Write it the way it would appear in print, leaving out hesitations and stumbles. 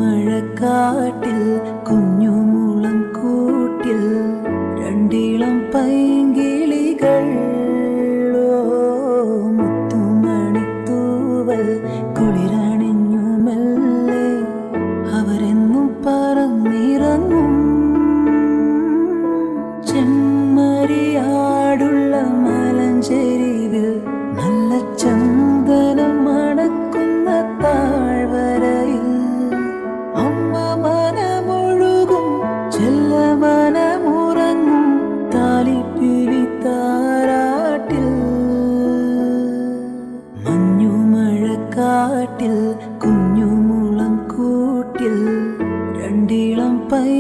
മഞ്ഞുമഴക്കാട്ടിൽ കുഞ്ഞുമുളം കൂട്ടിൽ രണ്ടിളം പൈങ്കിളികൾ മുത്തുമണിത്തൂവൽ കുളിരണിഞ്ഞു മെല്ലെ അവരെന്നും പറന്നിറങ്ങും. ചെമ്മരിയാടുള്ള മലഞ്ചെരിവിൽ നല്ല ചന്ദനം മണക്കുന്ന താഴ്വരയിൽ അമ്മ മനമൊഴുകും ചെല്ലമനമുറങ്ങും താലിപ്പിലി താരാട്ടിൽ. മഞ്ഞുമഴക്കാട്ടിൽ കുഞ്ഞുമുളം കൂട്ടിൽ രണ്ടിളം പൈ